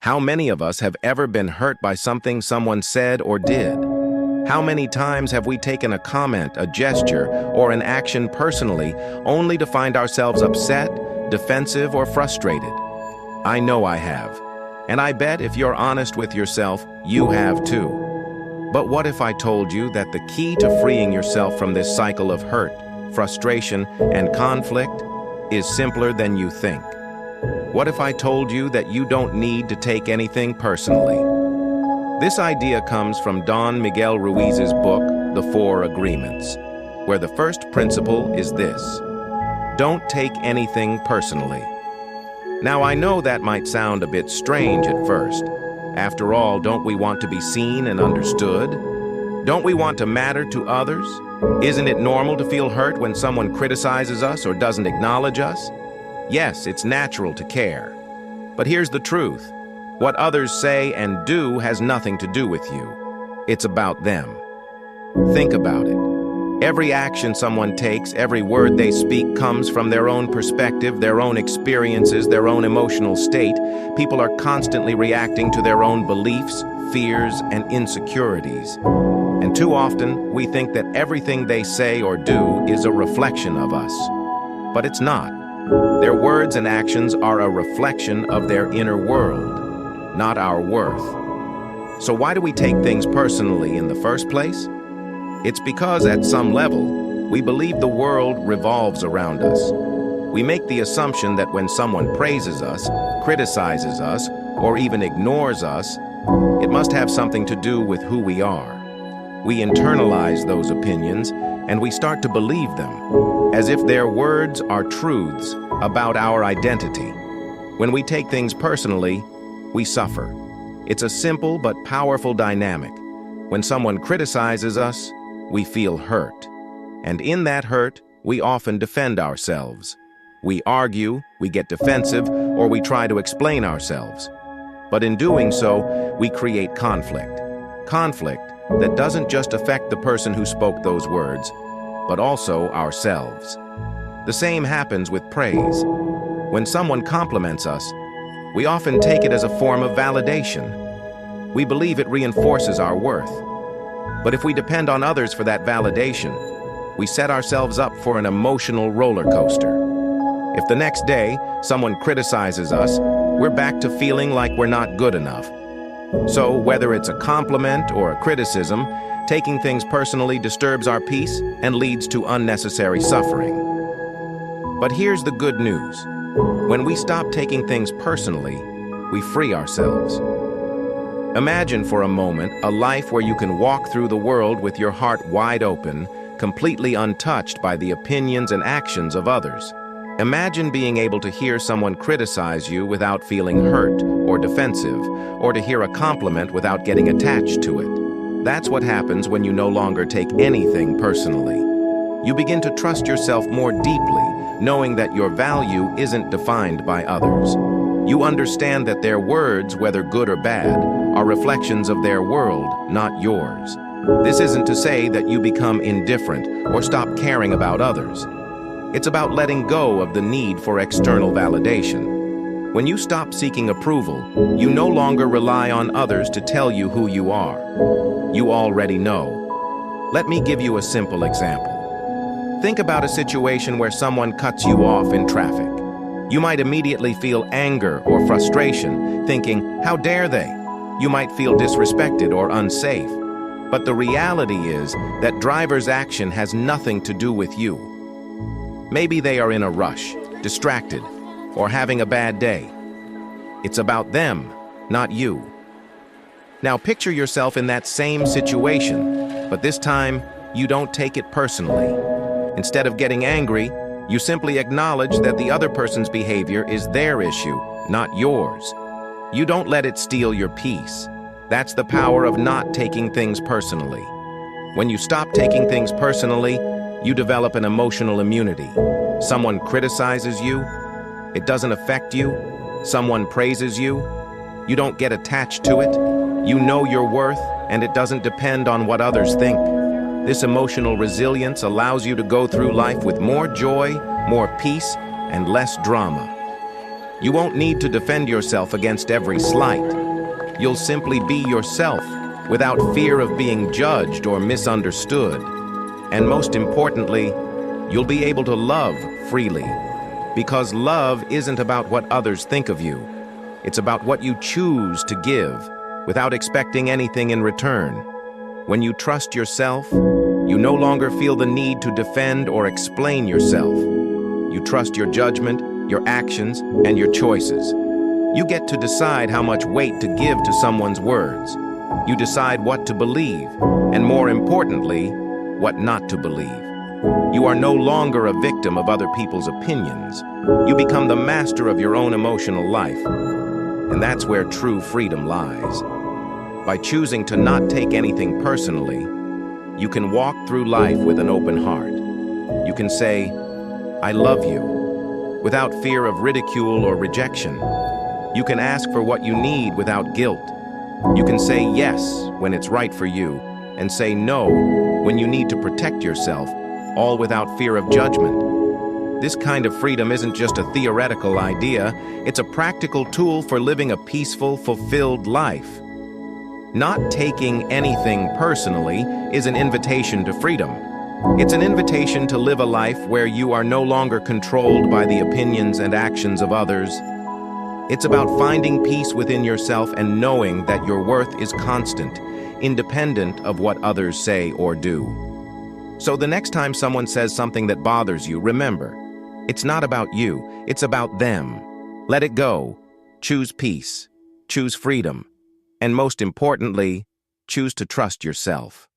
How many of us have ever been hurt by something someone said or did? How many times have we taken a comment, a gesture, or an action personally, only to find ourselves upset, defensive, or frustrated? I know I have. And I bet if you're honest with yourself, you have too. But what if I told you that the key to freeing yourself from this cycle of hurt, frustration, and conflict is simpler than you think? What if I told you that you don't need to take anything personally? This idea comes from Don Miguel Ruiz's book, The Four Agreements, where the first principle is this: don't take anything personally. Now, I know that might sound a bit strange at first. After all, don't we want to be seen and understood? Don't we want to matter to others? Isn't it normal to feel hurt when someone criticizes us or doesn't acknowledge us? Yes, it's natural to care. But here's the truth. What others say and do has nothing to do with you. It's about them. Think about it. Every action someone takes, every word they speak comes from their own perspective, their own experiences, their own emotional state. People are constantly reacting to their own beliefs, fears, and insecurities. And too often, we think that everything they say or do is a reflection of us. But it's not. Their words and actions are a reflection of their inner world, not our worth. So why do we take things personally in the first place? It's because at some level, we believe the world revolves around us. We make the assumption that when someone praises us, criticizes us, or even ignores us, it must have something to do with who we are. We internalize those opinions, and we start to believe them, as if their words are truths about our identity. When we take things personally, we suffer. It's a simple but powerful dynamic. When someone criticizes us, we feel hurt. And in that hurt, we often defend ourselves. We argue, we get defensive, or we try to explain ourselves. But in doing so, we create conflict. Conflict that doesn't just affect the person who spoke those words, but also ourselves. The same happens with praise. When someone compliments us, we often take it as a form of validation. We believe it reinforces our worth. But if we depend on others for that validation, we set ourselves up for an emotional roller coaster. If the next day someone criticizes us, we're back to feeling like we're not good enough. So whether it's a compliment or a criticism, taking things personally disturbs our peace and leads to unnecessary suffering. But here's the good news. When we stop taking things personally, we free ourselves. Imagine for a moment a life where you can walk through the world with your heart wide open, completely untouched by the opinions and actions of others. Imagine being able to hear someone criticize you without feeling hurt or defensive, or to hear a compliment without getting attached to it. That's what happens when you no longer take anything personally. You begin to trust yourself more deeply, knowing that your value isn't defined by others. You understand that their words, whether good or bad, are reflections of their world, not yours. This isn't to say that you become indifferent or stop caring about others. It's about letting go of the need for external validation. When you stop seeking approval, you no longer rely on others to tell you who you are. You already know. Let me give you a simple example. Think about a situation where someone cuts you off in traffic. You might immediately feel anger or frustration, thinking, "How dare they?" You might feel disrespected or unsafe. But the reality is that driver's action has nothing to do with you. Maybe they are in a rush, distracted, or having a bad day. It's about them, not you. Now picture yourself in that same situation, but this time you don't take it personally. Instead of getting angry, you simply acknowledge that the other person's behavior is their issue, not yours. You don't let it steal your peace. That's the power of not taking things personally. When you stop taking things personally, you develop an emotional immunity. Someone criticizes you, it doesn't affect you. Someone praises you, you don't get attached to it. You know your worth, and it doesn't depend on what others think. This emotional resilience allows you to go through life with more joy, more peace, and less drama. You won't need to defend yourself against every slight. You'll simply be yourself without fear of being judged or misunderstood. And most importantly, you'll be able to love freely. Because love isn't about what others think of you. It's about what you choose to give without expecting anything in return. When you trust yourself, you no longer feel the need to defend or explain yourself. You trust your judgment, your actions, and your choices. You get to decide how much weight to give to someone's words. You decide what to believe, and more importantly, what not to believe. You are no longer a victim of other people's opinions. You become the master of your own emotional life. And that's where true freedom lies. By choosing to not take anything personally, you can walk through life with an open heart. You can say, "I love you," without fear of ridicule or rejection. You can ask for what you need without guilt. You can say yes when it's right for you, and say no when you need to protect yourself, all without fear of judgment. This kind of freedom isn't just a theoretical idea, it's a practical tool for living a peaceful, fulfilled life. Not taking anything personally is an invitation to freedom. It's an invitation to live a life where you are no longer controlled by the opinions and actions of others. It's about finding peace within yourself and knowing that your worth is constant, independent of what others say or do. So the next time someone says something that bothers you, remember, it's not about you, it's about them. Let it go. Choose peace. Choose freedom. And most importantly, choose to trust yourself.